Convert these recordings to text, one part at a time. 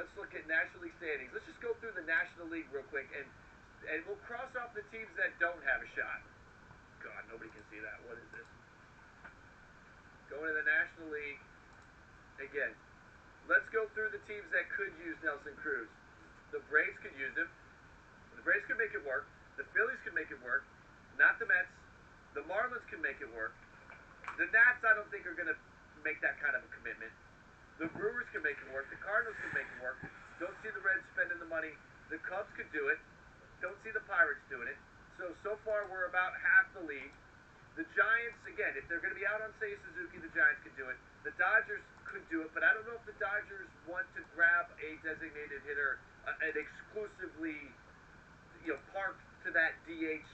let's look at National League standings. Let's just go through the National League real quick, and we'll cross off the teams that don't have a shot. God, nobody can see that. What is this? Going to the National League again. Let's go through the teams that could use Nelson Cruz. The Braves could use him. The Braves could make it work. The Phillies could make it work. Not the Mets. The Marlins can make it work. The Nats, I don't think, are going to make that kind of a commitment. The Brewers can make it work. The Cardinals can make it work. Don't see the Reds spending the money. The Cubs could do it. Don't see the Pirates doing it. So far, we're about half the league. The Giants, again, if they're going to be out on Seiya Suzuki, the Giants could do it. The Dodgers could do it, but I don't know if the Dodgers want to grab a designated hitter, an exclusively, parked to that DH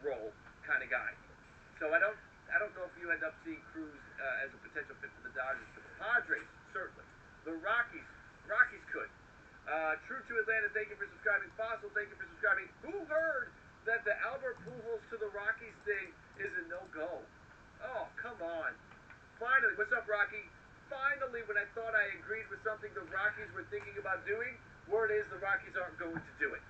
role kind of guy. So I don't know if you end up seeing Cruz as a potential fit for the Dodgers, but the Padres, certainly. The Rockies could. True to Atlanta, thank you for subscribing. Fossil, thank you for subscribing. Who heard that the Albert Pujols to the Rockies thing is a no-go? Oh, come on. Finally, what's up, Rocky? Finally, when I thought I agreed with something the Rockies were thinking about doing, word is the Rockies aren't going to do it.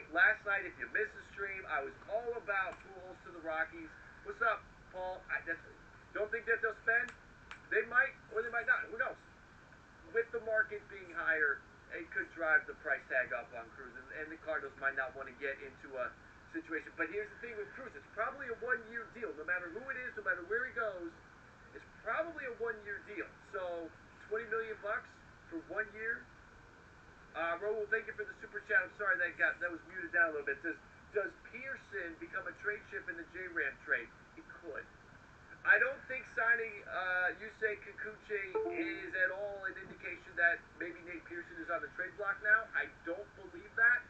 Last night, if you missed the stream, I was all about Pujols to the Rockies. What's up, Paul? Don't think that they'll spend? They might, or they might not. Who knows? With the market being higher, it could drive the price tag up on Cruz, and the Cardinals might not want to get into a situation. But here's the thing with Cruz. It's probably a one-year deal. No matter who it is, no matter where he goes, it's probably a one-year deal. So, $20 million for 1 year. Raul, thank you for the super chat. I'm sorry that was muted down a little bit. Does Pearson become a trade chip in the J-Ram trade? He could. I don't think signing Yusei Kikuchi is at all an indication that maybe Nate Pearson is on the trade block now. I don't believe that,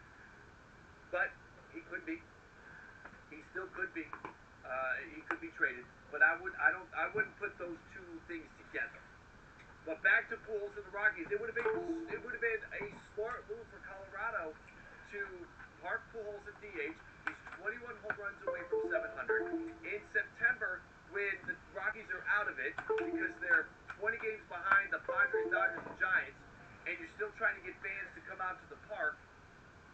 but he could be. He still could be. He could be traded, but I wouldn't put those two things together. But back to Pujols and the Rockies, it would have been a smart move for Colorado to park Pujols at DH. He's 21 home runs away from 700 in September when the Rockies are out of it because they're 20 games behind the Padres, Dodgers, and Giants, and you're still trying to get fans to come out to the park.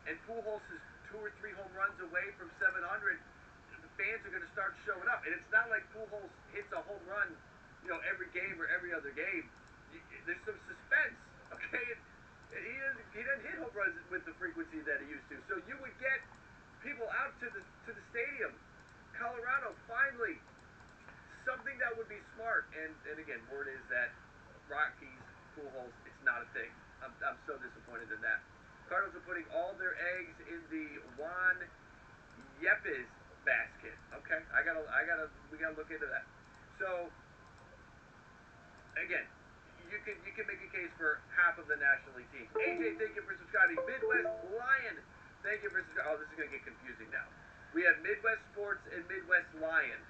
And Pujols is 2 or 3 home runs away from 700. The fans are going to start showing up, and it's not like Pujols hits a home run, every game or every other game. There's some suspense, okay? And he doesn't hit home runs with the frequency that he used to. So you would get people out to the stadium. Colorado, finally, something that would be smart. And again, word is that Rockies, Pujols, it's not a thing. I'm so disappointed in that. Cardinals are putting all their eggs in the Juan Yepes basket. Okay, we gotta look into that. So again, you can make a case for half of the National League teams. AJ, thank you for subscribing. Midwest Lion, thank you for subscribing. Oh, this is going to get confusing now. We have Midwest Sports and Midwest Lion.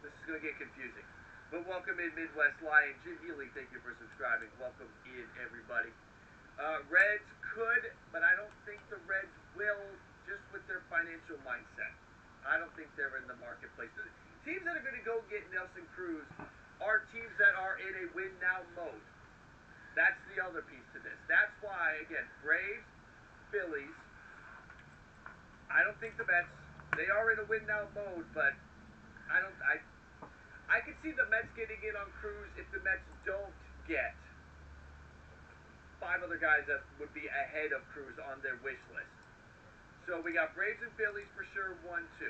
This is going to get confusing. But welcome in, Midwest Lion. Jim Healy, thank you for subscribing. Welcome in, everybody. Reds could, but I don't think the Reds will, just with their financial mindset. I don't think they're in the marketplace. The teams that are going to go get Nelson Cruz are teams that are in a win-now mode. That's the other piece to this. That's why, again, Braves, Phillies, I don't think the Mets, they are in a win-now mode, but I could see the Mets getting in on Cruz if the Mets don't get 5 other guys that would be ahead of Cruz on their wish list. So we got Braves and Phillies for sure, 1, 2.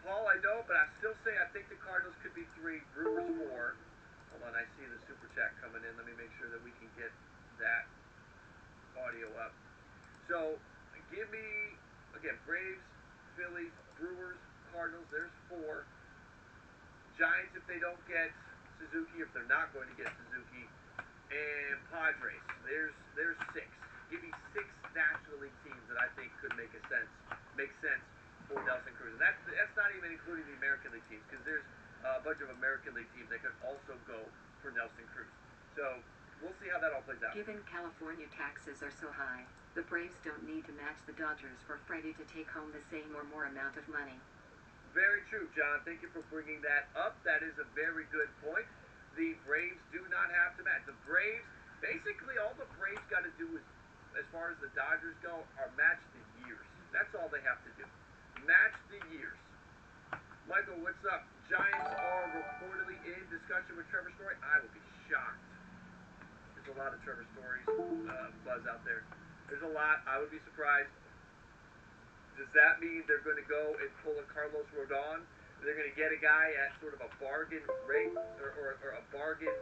Paul, I know, but I still say I think the Cardinals could be 3, Brewers 4. Hold on, I see the super chat coming in. Let me make sure that we can get that audio up. So, give me, again, Braves, Phillies, Brewers, Cardinals, there's 4. Giants if they don't get Suzuki, if they're not going to get Suzuki. And Padres, there's 6. Give me 6 National League teams that I think could make sense for Nelson Cruz. And that's not even including the American League teams, because there's a bunch of American League teams that could also go for Nelson Cruz. So we'll see how that all plays out. Given California taxes are so high, the Braves don't need to match the Dodgers for Freddie to take home the same or more amount of money. Very true, John. Thank you for bringing that up. That is a very good point. The Braves do not have to match. The Braves, Basically, all the Braves got to do is, as far as the Dodgers go, are match the years. That's all they have to do. Match the years. Michael, what's up? Giants are reportedly in discussion with Trevor Story. I would be shocked. There's a lot of Trevor Stories buzz out there. There's a lot. I would be surprised. Does that mean they're going to go and pull a Carlos Rodon? They're going to get a guy at sort of a bargain rate or a bargain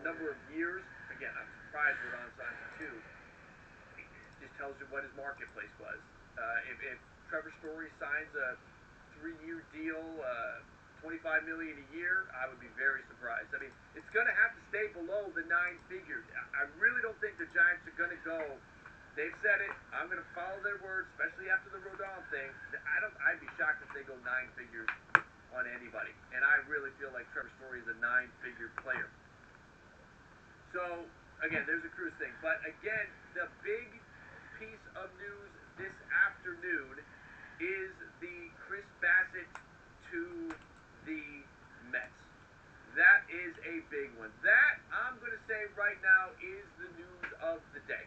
number of years? Again, I'm surprised Rodon signed for 2. It just tells you what his marketplace was. If Trevor Story signs a 3-year deal, $25 million a year, I would be very surprised. I mean, it's going to have to stay below the 9 figures. I really don't think the Giants are going to go. They've said it. I'm going to follow their words, especially after the Rodon thing. I'd be shocked if they go 9 figures on anybody. And I really feel like Trevor Story is a 9-figure player. So, again, there's a Cruz thing. But, again, the big piece of news this afternoon is the Chris Bassett to the Mets. That is a big one. That, I'm going to say right now, is the news of the day,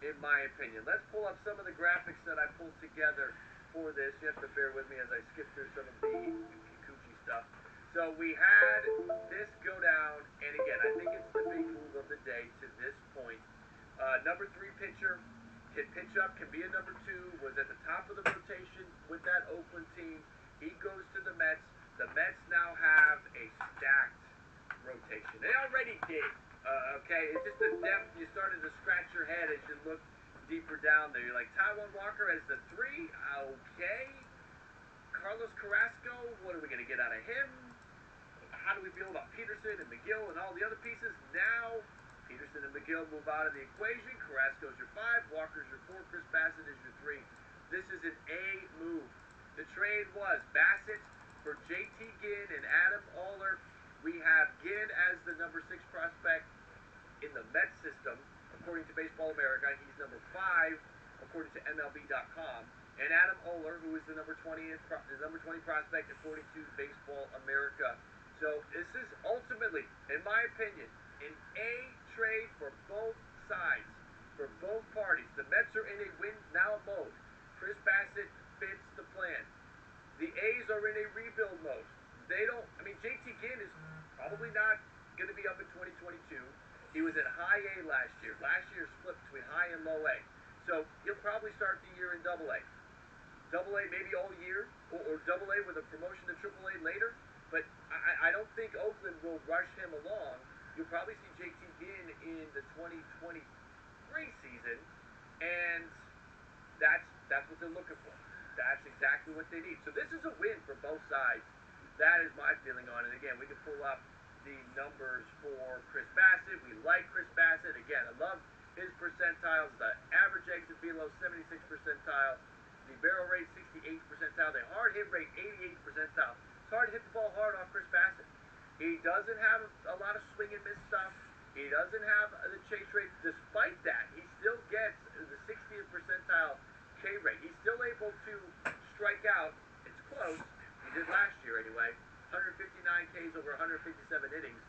in my opinion. Let's pull up some of the graphics that I pulled together for this. You have to bear with me as I skip through some of the Kikuchi stuff. So we had this go down, and again, I think it's the big move of the day to this point. Number 3 pitcher can pitch up, can be a number 2, was at the top of the rotation with that Oakland team. He goes to the Mets. The Mets now have a stacked rotation. They already did. Okay, it's just the depth. You started to scratch your head as you look deeper down there. You're like, Taijuan Walker as the 3? Okay. Carlos Carrasco, what are we going to get out of him? How do we feel about Peterson and McGill and all the other pieces? Now, Peterson and McGill move out of the equation. Carrasco's your 5. Walker's your 4. Chris Bassett is your 3. This is an A move. The trade was Bassett for JT Ginn and Adam Oller. We have Ginn as the number 6 prospect in the Mets system, according to Baseball America. He's number 5, according to MLB.com. And Adam Oller, who is the number 20 prospect, according to Baseball America. So this is ultimately, in my opinion, an A trade for both sides, for both parties. The Mets are in a win-now mode. Chris Bassett fits the plan. The A's are in a rebuild mode. They don't, I mean, JT Ginn is probably not going to be up in 2022. He was at high A last year. Last year split between high and low A. So he'll probably start the year in double A. Double A maybe all year, or double A with a promotion to triple A later. But I don't think Oakland will rush him along. You'll probably see JT Ginn in the 2023 season, and that's what they're looking for. That's exactly what they need. So this is a win for both sides. That is my feeling on it. Again, we can pull up the numbers for Chris Bassett. We like Chris Bassett. Again, I love his percentiles. The average exit velo, 76th percentile. The barrel rate, 68th percentile. The hard hit rate, 88th percentile. It's hard to hit the ball hard off Chris Bassett. He doesn't have a lot of swing and miss stuff. He doesn't have the chase rate. Despite that, he still gets the 60th percentile K rate. He's still able to strike out. It's close. He did last year anyway. 159 Ks over 157 innings.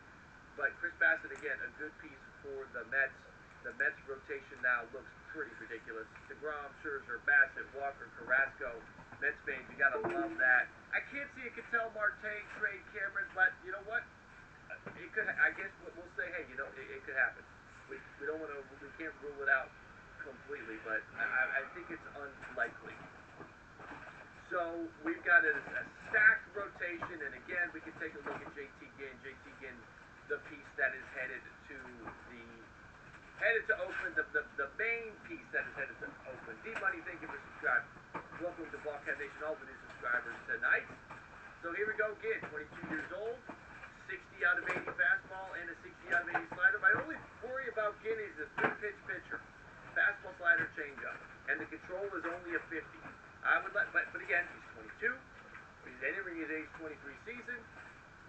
But Chris Bassett, again, a good piece for the Mets. The Mets rotation now looks pretty ridiculous. DeGrom, Scherzer, Bassett, Walker, Carrasco. Mets fans, you gotta love that. I can't see a Ketel Marte trade, Cameron, but you know what? It could. I guess we'll say, hey, you know, it could happen. We don't want to. We can't rule it out completely, but I think it's unlikely. So we've got a stacked rotation, and again, we can take a look at JT Ginn. JT Ginn, the piece that is headed to Oakland, the main piece that is headed to Oakland. D-Money, thank you for subscribing. Welcome to Blockhead Nation, all the new subscribers tonight. So here we go, Ginn, 22 years old, 60 out of 80 fastball, and a 60 out of 80 slider. My only worry about Ginn is the 3-pitch pitcher. Fastball, slider, changeup. And the control is only a 50. I would let, but again, he's 22. He's entering his age 23 season.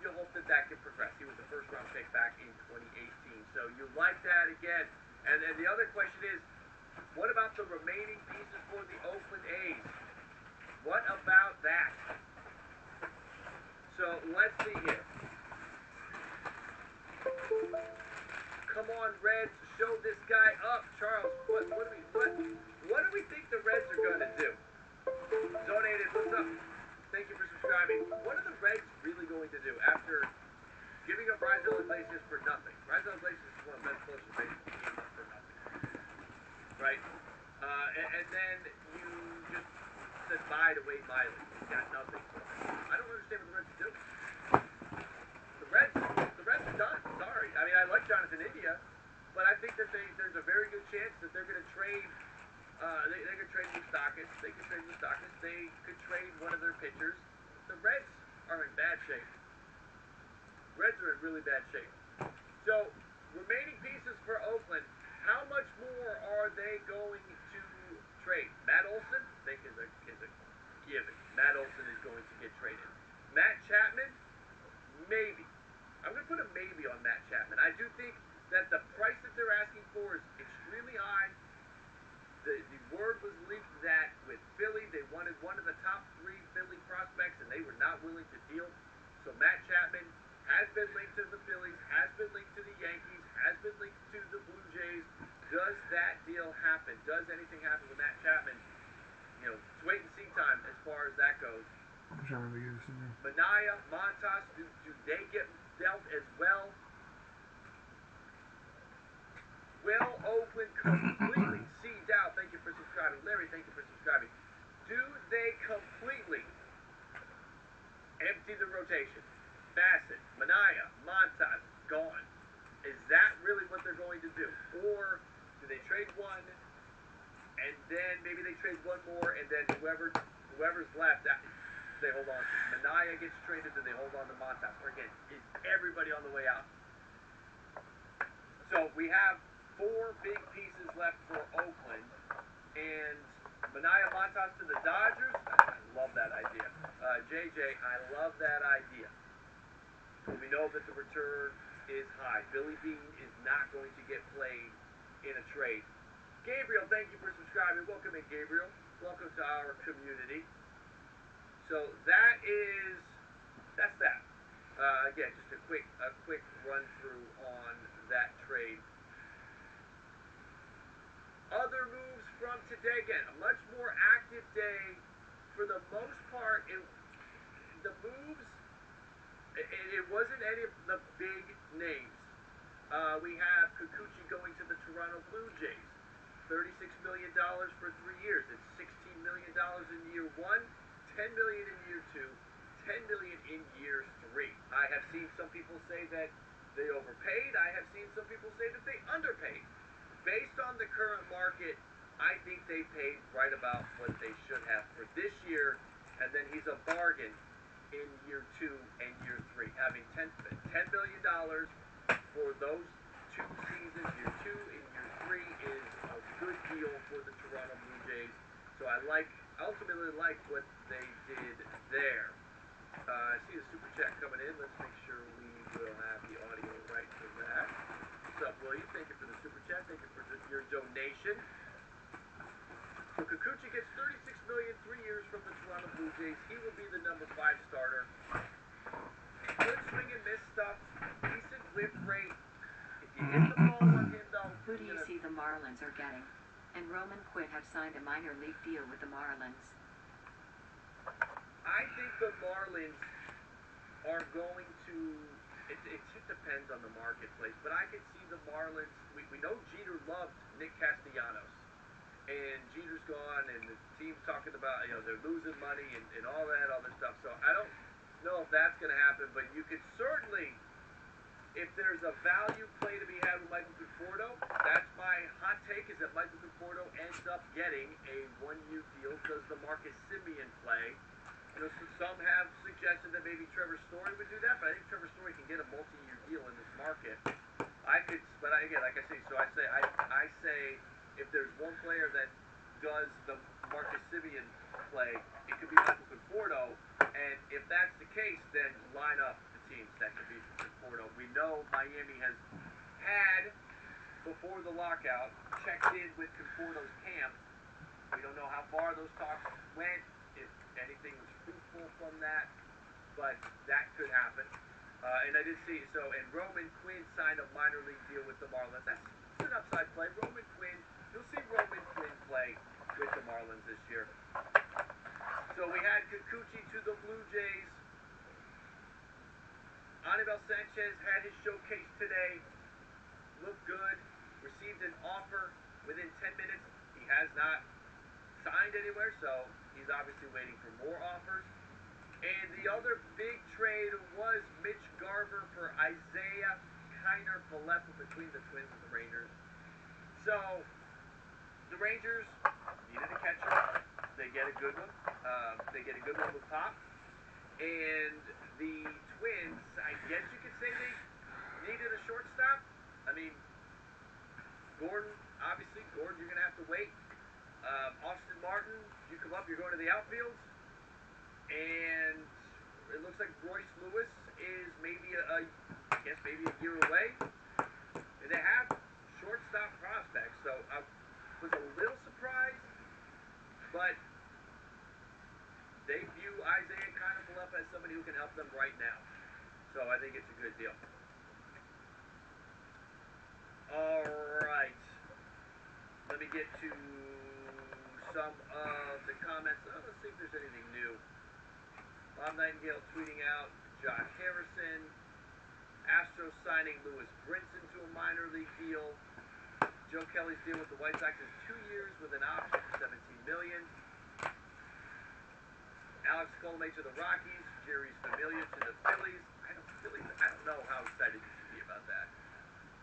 You'll hope that can progress. He was the first-round pick back in 2018. So you like that again. And the other question is, what about the remaining pieces for the Oakland A's? What about that? So let's see here. Come on, Reds. show this guy up. Charles, what do we think the Reds are going to do? Donated, what's up? Thank you for subscribing. What are the Reds really going to do after giving up Rizal Iglesias for nothing? Rizal Iglesias is one of the best closers in baseball. He gave up for nothing. Right? And then you just said bye to Wade Miley. You got nothing. I don't understand what the Reds do. The Reds are done. Sorry. I mean, I like Jonathan India, but I think that there's a very good chance that they're going to trade. They could trade Moustakis. They could trade Moustakis. They could trade one of their pitchers. The Reds are in bad shape. Reds are in really bad shape. So, remaining pieces for Oakland. How much more are they going to trade? Matt Olson, I think is a given. Matt Olson is going to get traded. Matt Chapman, maybe. I'm going to put a maybe on Matt Chapman. I do think that the price that they're asking for is extremely high. The word was leaked that with Philly, they wanted one of the top 3 Philly prospects, and they were not willing to deal. So Matt Chapman has been linked to the Phillies, has been linked to the Yankees, has been linked to the Blue Jays. Does that deal happen? Does anything happen with Matt Chapman? You know, it's wait and see time as far as that goes. I'm trying to get this in there. Manaea, Montas, do they get dealt as well? Will Oakland completely see Dow? Thank you for subscribing. Larry, thank you for subscribing. Do they completely empty the rotation? Bassett, Manaea, Montas, gone. Is that really what they're going to do? Or do they trade one, and then maybe they trade one more, and then whoever's left, they hold on to? Manaea gets traded, do they hold on to Montas? Or again, is everybody on the way out? So we have 4 big pieces left for Oakland, and Manaea, Montas to the Dodgers. I love that idea. JJ, I love that idea. We know that the return is high. Billy Bean is not going to get played in a trade. Gabriel, thank you for subscribing. Welcome in, Gabriel. Welcome to our community. So that's that. Again, just a quick run through on that trade. Other moves from today, again, a much more active day. For the most part, the moves, it wasn't any of the big names. We have Kikuchi going to the Toronto Blue Jays. $36 million for 3 years. It's $16 million in year 1, $10 million in year 2, $10 million in year 3. I have seen some people say that they overpaid. I have seen some people say that they underpaid. Based on the current market, I think they paid right about what they should have for this year, and then he's a bargain in year 2 and year 3. Having $10 million for those 2 seasons, year 2 and year 3, is a good deal for the Toronto Blue Jays. So I ultimately like what they did there. I see a super chat coming in. Let's make sure we will have the audio right for that. What's up, William? Thank you for the super chat. Thank you for your donation. So Kikuchi gets $36 million, 3 years from the Toronto Blue Jays. He will be the number 5 starter. Good swing and miss stuff. Decent whip rate. If you hit the ball on him, though, Who do you see the Marlins are getting? And Roman Quinn have signed a minor league deal with the Marlins. I think the Marlins are going to. It just depends on the marketplace, but I could see the Marlins. We know Jeter loved Nick Castellanos, and Jeter's gone, and the team's talking about they're losing money and all that other stuff. So I don't know if that's going to happen, but you could certainly, if there's a value play to be had with Michael Conforto, that's my hot take, is that Michael Conforto ends up getting a 1-year deal. Does the Marcus Semien play? Some have suggested that maybe Trevor Story would do that, but I think Trevor Story can get a multi-year deal in this market. Again, like I say, I say if there's one player that does the Marcus Semien play, it could be Michael Conforto, and if that's the case, then line up the teams that could be Conforto. We know Miami has had, before the lockout, checked in with Conforto's camp. We don't know how far those talks went, if anything was fruitful from that, but that could happen. And I did see, and Roman Quinn signed a minor league deal with the Marlins. That's an upside play. Roman Quinn. You'll see Roman Quinn play with the Marlins this year. So we had Kikuchi to the Blue Jays. Anibal Sanchez had his showcase today. Looked good. Received an offer within 10 minutes. He has not signed anywhere, so he's obviously waiting for more offers. And the other big trade was Mitch Garver for Isaiah Kiner-Falefa between the Twins and the Rangers. So the Rangers needed a catcher. They get a good one. They get a good one with Pop. And the Twins, I guess you could say they needed a shortstop. I mean, Gordon, obviously, you're going to have to wait. Austin Martin, you come up, you're going to the outfield. And it looks like Royce Lewis is maybe maybe a year away. And they have shortstop prospects, so I was a little surprised, but they view Isaiah Kiner-Falefa as somebody who can help them right now. So I think it's a good deal. All right. Let me get to some of the comments. Let's see if there's anything new. Bob Nightingale tweeting out Josh Harrison. Astros signing Lewis Brinson to a minor league deal. Joe Kelly's deal with the White Sox is 2 years with an option for $17 million. Alex Colomé to the Rockies. Jerry's Familia to the Phillies. I don't know how excited you should be about that.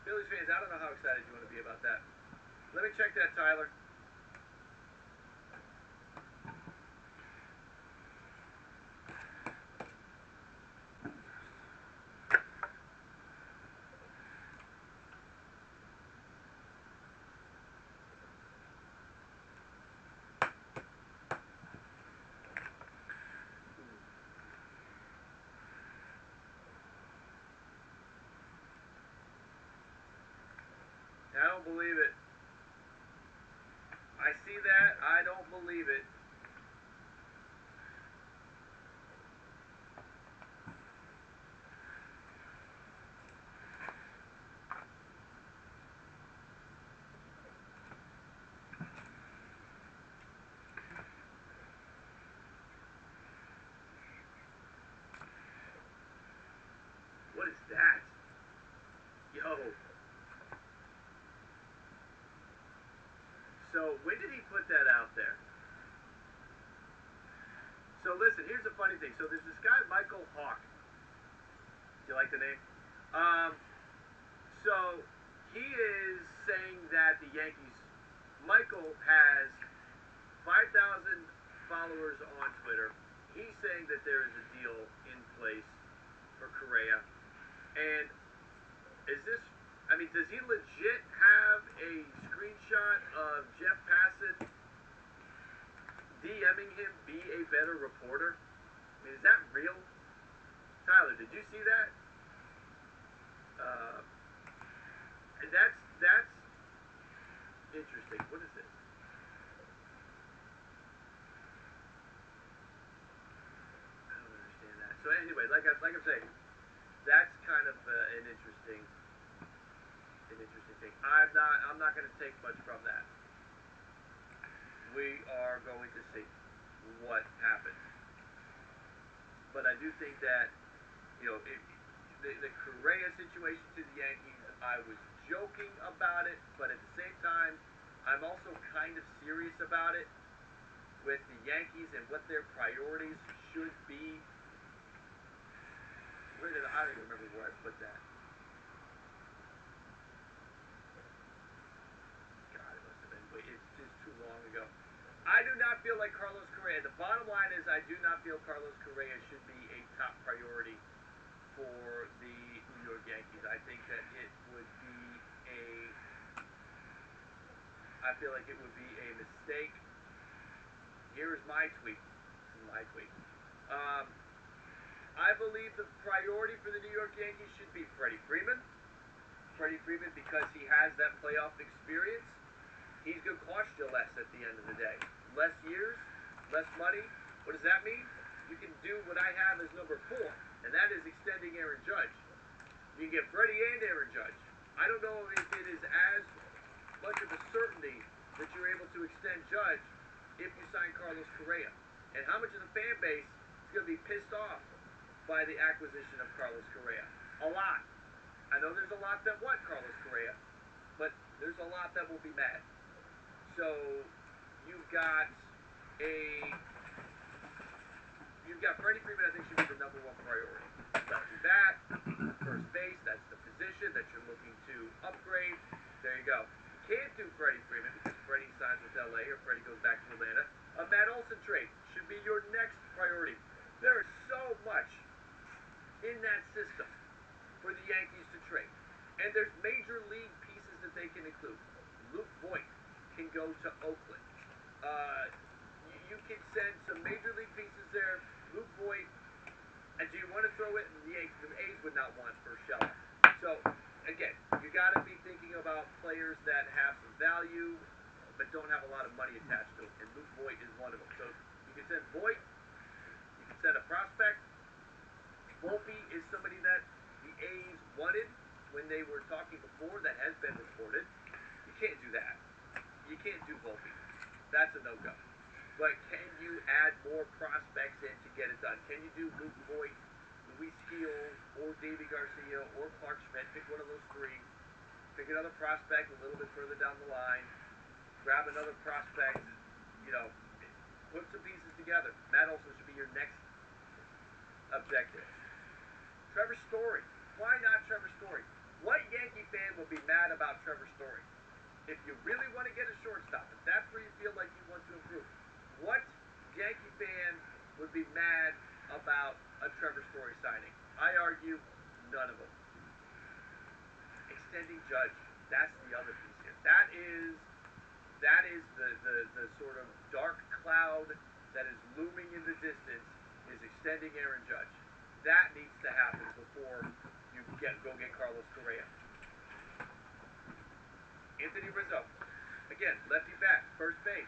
Phillies fans, I don't know how excited you want to be about that. Let me check that, Tyler. I don't believe it. I see that. I don't believe it. What is that? Yo. So when did he put that out there? So listen, here's the funny thing. So there's this guy, Michael Hawk. Do you like the name? So he is saying that the Yankees, Michael has 5,000 followers on Twitter. He's saying that there is a deal in place for Correa. And is this, I mean, does he legit have a screenshot of Jeff Passan DMing him, be a better reporter? I mean, is that real? Tyler, did you see that? That's interesting. What is this? I don't understand that. So anyway, like I'm saying, that's kind of an interesting thing. I'm not going to take much from that. We are going to see what happens. But I do think that, the Correa situation to the Yankees, I was joking about it, but at the same time, I'm also kind of serious about it with the Yankees and what their priorities should be. I don't even remember where I put that. God, it must have been, it's just too long ago. I do not feel like Carlos Correa. The bottom line is I do not feel Carlos Correa should be a top priority for the New York Yankees. I think that it would be I feel like it would be a mistake. Here is my tweet. I believe the priority for the New York Yankees should be Freddie Freeman. Freddie Freeman, because he has that playoff experience, he's going to cost you less at the end of the day. Less years, less money. What does that mean? You can do what I have as number 4, and that is extending Aaron Judge. You can get Freddie and Aaron Judge. I don't know if it is as much of a certainty that you're able to extend Judge if you sign Carlos Correa? And how much of the fan base is going to be pissed off by the acquisition of Carlos Correa? A lot. I know there's a lot that want Carlos Correa, but there's a lot that will be mad. So you've got Freddie Freeman. I think should be the #1 priority. Lefty bat, first base. That's the position that you're looking to upgrade. There you go. You can't do Freddie Freeman because Freddie signs with LA or Freddie goes back to Atlanta. A Matt Olson trade should be your next priority. There is so much in that system for the Yankees to trade. And there's major league pieces that they can include. Luke Voit can go to Oakland. You can send some major league pieces there. Luke Voit. And do you want to throw it? The A's would not want Urshela. So, again, you got to be thinking about players that have some value but don't have a lot of money attached to them. And Luke Voit is one of them. So you can send Voit. You can send a prospect. Volpe is somebody that the A's wanted when they were talking before. That has been reported. You can't do that. You can't do Volpe. That's a no-go. But can you add more prospects in to get it done? Can you do Luke Voit, Luis Gil, or Davey Garcia, or Clark Schmidt? Pick one of those three. Pick another prospect a little bit further down the line. Grab another prospect. Put some pieces together. Matt Olson should be your next objective. Trevor Story. Why not Trevor Story? What Yankee fan will be mad about Trevor Story? If you really want to get a shortstop, if that's where you feel like you want to improve, what Yankee fan would be mad about a Trevor Story signing? I argue none of them. Extending Judge. That's the other piece here. That is the sort of dark cloud that is looming in the distance, is extending Aaron Judge. That needs to happen before you go get Carlos Correa. Anthony Rizzo. Again, lefty bat, first base.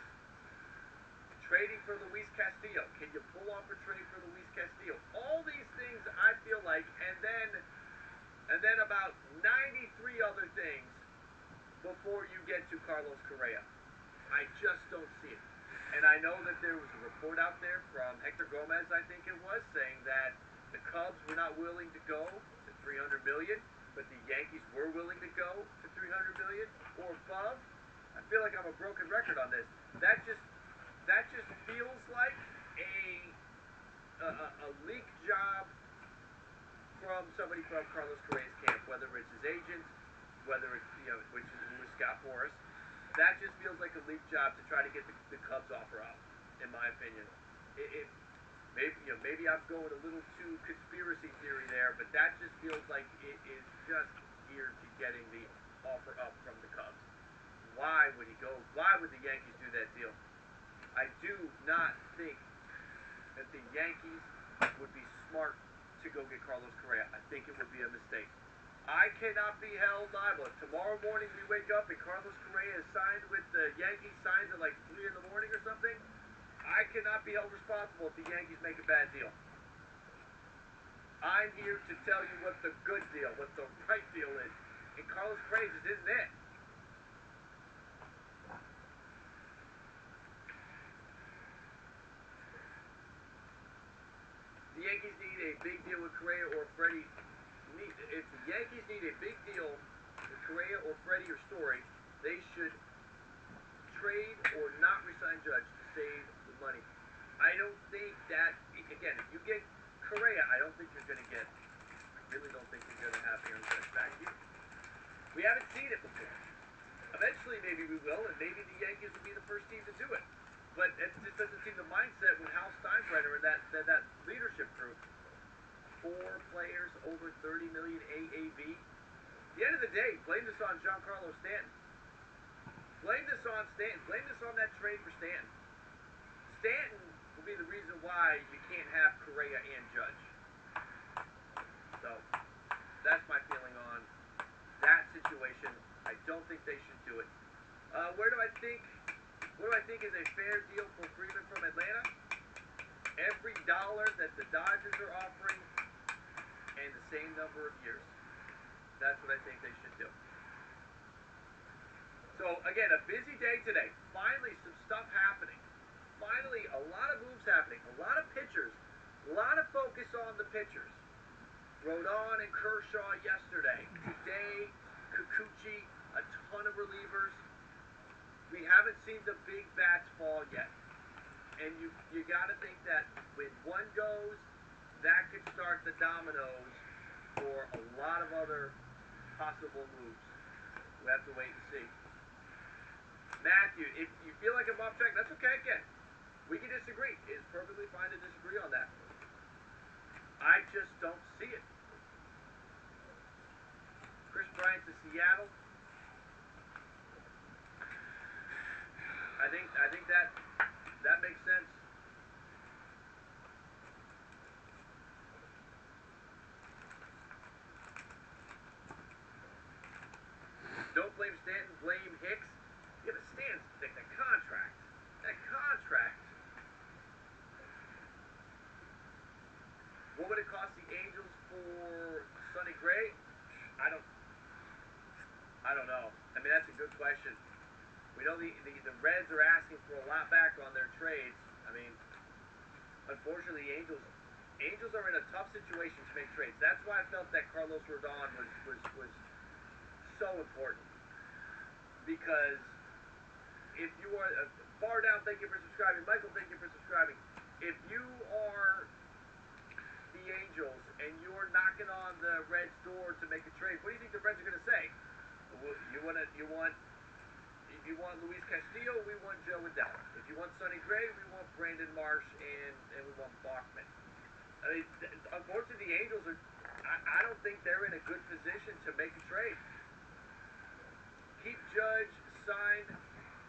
Trading for Luis Castillo. Can you pull off a trade for Luis Castillo? All these things I feel like, and then about 93 other things before you get to Carlos Correa. I just don't see it. And I know that there was a report out there from Hector Gomez, I think it was, saying that the Cubs were not willing to go to $300 million, but the Yankees were willing to go to $300 million or above. I feel like I'm a broken record on this. That just feels like a leak job from somebody from Carlos Correa's camp, whether it's his agent, whether it's which is Scott Morris. That just feels like a leak job to try to get the Cubs offer up, in my opinion. Maybe I'm going a little too conspiracy theory there, but that just feels like it is just geared to getting the offer up from the Cubs. Why would he go? Why would the Yankees do that deal? I do not think that the Yankees would be smart to go get Carlos Correa. I think it would be a mistake. I cannot be held liable. If tomorrow morning we wake up and Carlos Correa is signed with the Yankees, signs at like 3 in the morning or something, I cannot be held responsible if the Yankees make a bad deal. I'm here to tell you what the good deal, what the right deal is. And Carlos Correa just isn't it. The Yankees need a big deal with Correa or Freddie. If the Yankees need a big deal with Correa or Freddie or Story, they should trade or not resign Judge to save the money. I don't think that, again, if you get Correa, I don't think you're going to get, I really don't think you're going to have Aaron Judge back here. We haven't seen it before. Eventually, maybe we will, and maybe the Yankees will be the first team to do it. But it just doesn't seem the mindset with Hal Steinbrenner and that leadership group. 4 players over $30 million AAV. At the end of the day, blame this on Giancarlo Stanton. Blame this on Stanton. Blame this on that trade for Stanton. Stanton will be the reason why you can't have Correa and Judge. So, that's my feeling on that situation. I don't think they should do it. What do I think is a fair deal for Freeman from Atlanta? Every dollar that the Dodgers are offering and the same number of years. That's what I think they should do. So, again, a busy day today. Finally, some stuff happening. Finally, a lot of moves happening. A lot of pitchers. A lot of focus on the pitchers. Rodon and Kershaw yesterday. Today, Kikuchi, a ton of relievers. We haven't seen the big bats fall yet. And you got to think that when one goes, that could start the dominoes for a lot of other possible moves. We have to wait and see. Matthew, if you feel like I'm off track, that's okay again. We can disagree. It's perfectly fine to disagree on that. I just don't see it. Chris Bryant to Seattle. I think that makes sense. Don't blame Stanton, blame Hicks. Yeah, but Stan's the contract. That contract. What would it cost the Angels for Sonny Gray? I don't know. I mean, that's a good question. We know the Reds are asking for a lot back on their trades. I mean, unfortunately, the Angels are in a tough situation to make trades. That's why I felt that Carlos Rodon was so important. Because if you are far down, thank you for subscribing. Michael, thank you for subscribing. If you are the Angels and you're knocking on the Reds' door to make a trade, what do you think the Reds are going to say? If you want Luis Castillo, we want Joe Adell. If you want Sonny Gray, we want Brandon Marsh and we want Bachman. I mean, unfortunately, the Angels are. I don't think they're in a good position to make a trade. Keep Judge signed.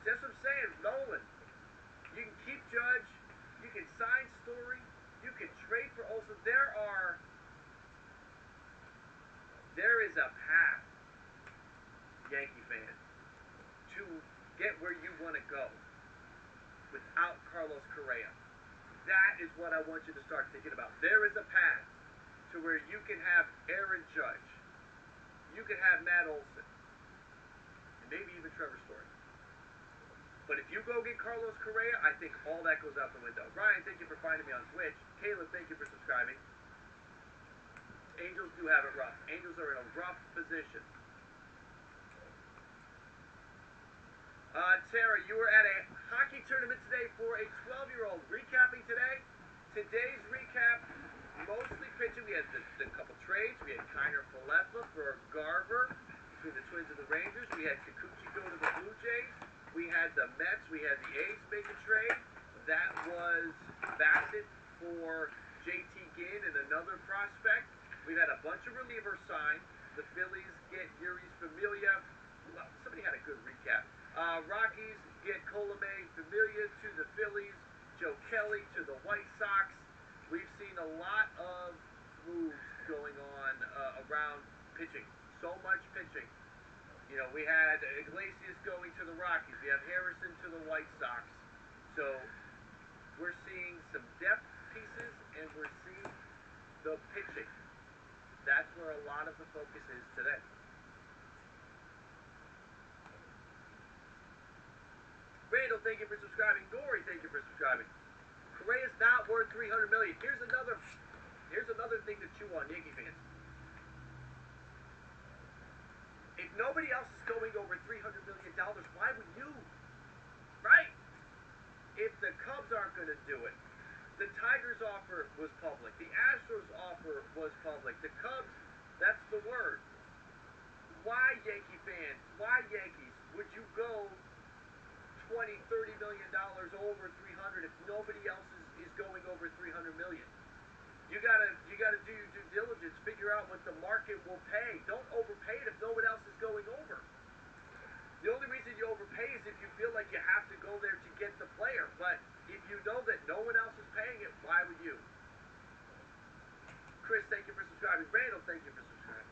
That's what I'm saying, Nolan. You can keep Judge. You can sign Story. You can trade for Olsen. There is a path, Yankee fans, to get where you want to go without Carlos Correa. That is what I want you to start thinking about. There is a path to where you can have Aaron Judge. You can have Matt Olson. And maybe even Trevor Story. But if you go get Carlos Correa, I think all that goes out the window. Ryan, thank you for finding me on Twitch. Caleb, thank you for subscribing. Angels do have it rough. Angels are in a rough position. Tara, you were at a hockey tournament today for a 12-year-old. Recapping today. Today's recap, mostly pitching. We had the couple trades. We had Kiner Falefa for Garver between the Twins and the Rangers. We had Kikuchi go to the Blue Jays. We had the Mets. We had the A's make a trade. That was Bassett for JT Ginn and another prospect. We've had a bunch of relievers signed. The Phillies get Yuri's Familia. Well, somebody had a good recap. Rockies get Colome Familia to the Phillies. Joe Kelly to the White Sox. We've seen a lot of moves going on around pitching. So much pitching. You know, we had Iglesias going to the Rockies. We have Harrison to the White Sox. So we're seeing some depth pieces and we're seeing the pitching. That's where a lot of the focus is today. Randall, thank you for subscribing. Gory, thank you for subscribing. Correa's not worth $300 million. Here's another thing to chew on, Yankee fans. If nobody else is going over $300 million, why would you? Right? If the Cubs aren't going to do it, the Tigers offer was public. The Astros offer was public. The Cubs, that's the word. Why, Yankee fans? Why, Yankees? Would you go $20, $30 million over 300 if nobody else is going over 300 million? You gotta do your due diligence. Figure out what the market will pay. Don't overpay it if no one else is going over. The only reason you overpay is if you feel like you have to go there to get the player. But if you know that no one else is paying it, why would you? Chris, thank you for subscribing. Randall, thank you for subscribing.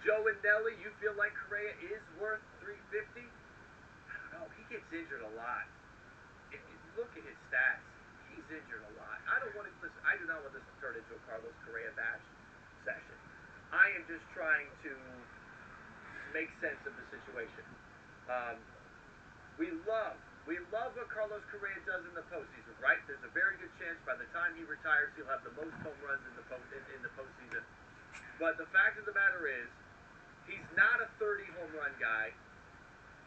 Joe and Nelly, you feel like Correa is worth $350? I don't know. He gets injured a lot. If you look at his stats, he's injured a lot. I do not want this to turn into a Carlos Correa bash session. I am just trying to make sense of the situation. We love what Carlos Correa does in the postseason, right? There's a very good chance by the time he retires, he'll have the most home runs in the postseason. But the fact of the matter is, he's not a 30 home run guy.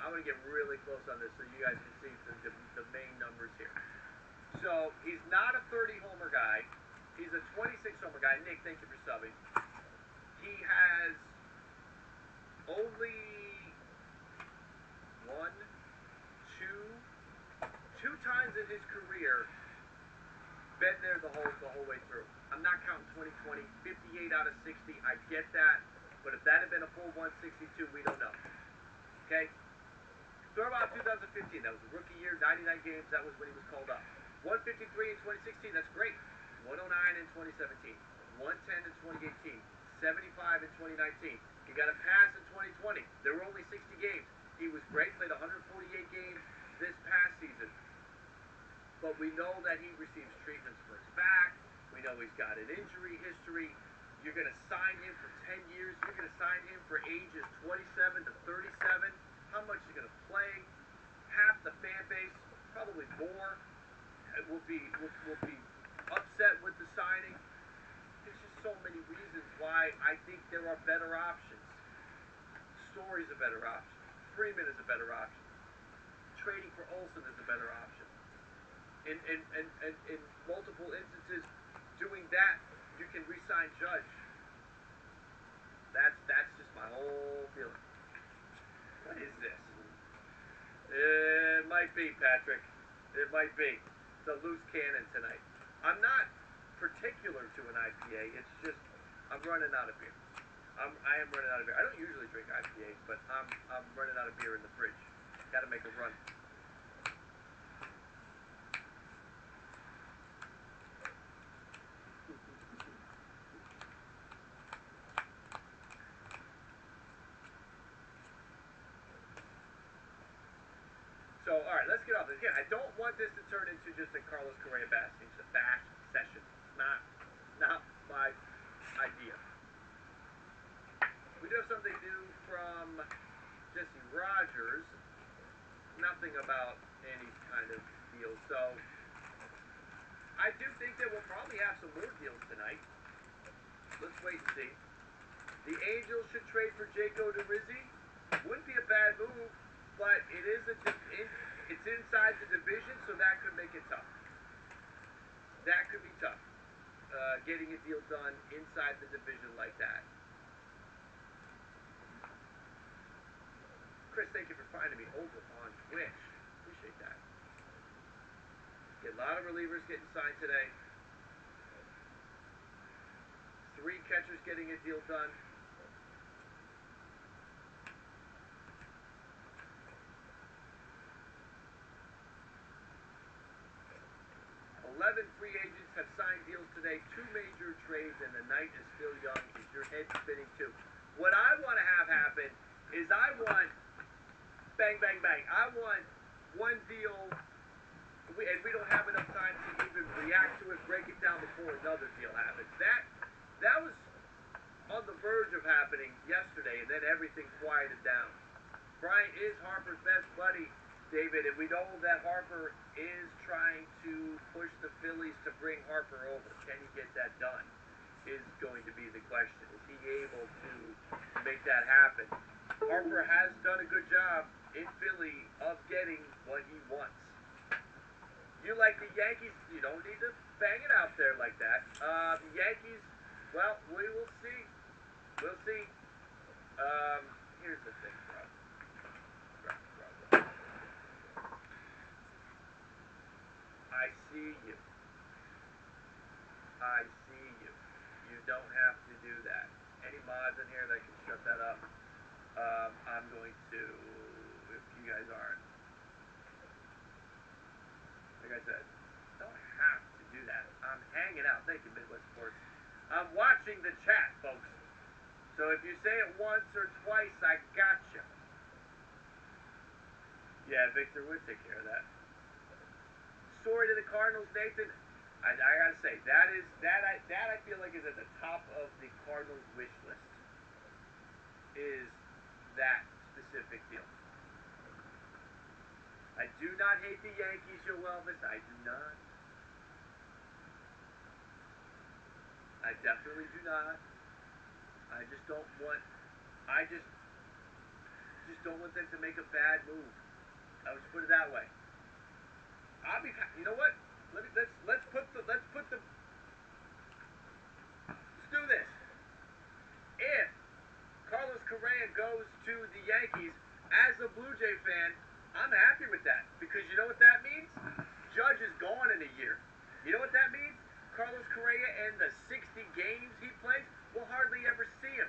I'm going to get really close on this so you guys can see the main numbers here. So, he's not a 30 homer guy. He's a 26 homer guy. Nick, thank you for subbing. He has only two times in his career been there the whole way through. I'm not counting 2020, 58 out of 60. I get that, but if that had been a full 162, we don't know. Okay? Throw about 2015. That was a rookie year, 99 games. That was when he was called up. 153 in 2016. That's great. 109 in 2017. 110 in 2018. 75 in 2019. He got a pass in 2020. There were only 60 games. He was great. Played 148 games this past season. But we know that he receives treatments for his back. We know he's got an injury history. You're going to sign him for 10 years. You're going to sign him for ages 27 to 37. How much is he going to play? Half the fan base, probably more, will be upset with the signing. There's just so many reasons why I think there are better options. Story's a better option. Freeman is a better option. Trading for Olsen is a better option. In multiple instances, doing that, you can re-sign Judge. That's just my whole feeling. What is this? It might be, Patrick. It might be. It's a loose cannon tonight. I'm not particular to an IPA. It's just I'm running out of beer. I am running out of beer. I don't usually drink IPAs, but I'm running out of beer in the fridge. Got to make a run. So, all right, let's get off this. Again, I don't want this to turn into just a Carlos Correa bash session. Not my idea. We do have something new from Jesse Rogers. Nothing about any kind of deal. So, I do think that we'll probably have some more deals tonight. Let's wait and see. The Angels should trade for Jaco DeRizzi. Wouldn't be a bad move. But it is it's inside the division, so that could make it tough. That could be tough, getting a deal done inside the division like that. Chris, thank you for finding me over on Twitch. Appreciate that. Get a lot of relievers getting signed today. 3 catchers getting a deal done. 11 free agents have signed deals today. 2 major trades, and the night is still young. Is your head spinning too? What I want to have happen is I want bang, bang, bang. I want one deal, and we don't have enough time to even react to it, break it down before another deal happens. That was on the verge of happening yesterday, and then everything quieted down. Bryant is Harper's best buddy, David, and we know that Harper is trying to push the Phillies to bring Harper over. Can he get that done? Is going to be the question. Is he able to make that happen? Harper has done a good job in Philly of getting what he wants. You like the Yankees? You don't need to bang it out there like that. The Yankees, well, we will see. We'll see. Here's the thing, bro. I see you. I see you. You don't have to do that. Any mods in here that can shut that up? I'm going to, if you guys aren't. Like I said, don't have to do that. I'm hanging out. Thank you, Midwest Sports. I'm watching the chat, folks. So if you say it once or twice, I gotcha. Yeah, Victor would take care of that. Story to the Cardinals, Nathan. I gotta say that I feel like is at the top of the Cardinals wish list. Is that specific deal. I do not hate the Yankees, Joe Elvis. I do not. I definitely do not. I just don't want. I just don't want them to make a bad move. I'll just put it that way. I'll be. You know what? Let's do this. If Carlos Correa goes to the Yankees as a Blue Jay fan, I'm happy with that because you know what that means? Judge is gone in a year. You know what that means? Carlos Correa and the 60 games he plays, we'll hardly ever see him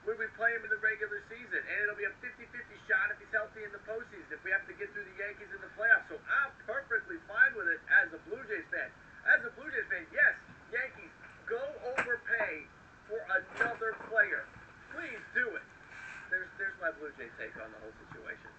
when we play him in the regular season. And it'll be a 50-50 shot if he's healthy in the postseason, if we have to get through the Yankees in the playoffs. So I'm perfectly fine with it as a Blue Jays fan. As a Blue Jays fan, yes, Yankees, go overpay for another player. Please do it. There's my Blue Jay take on the whole situation.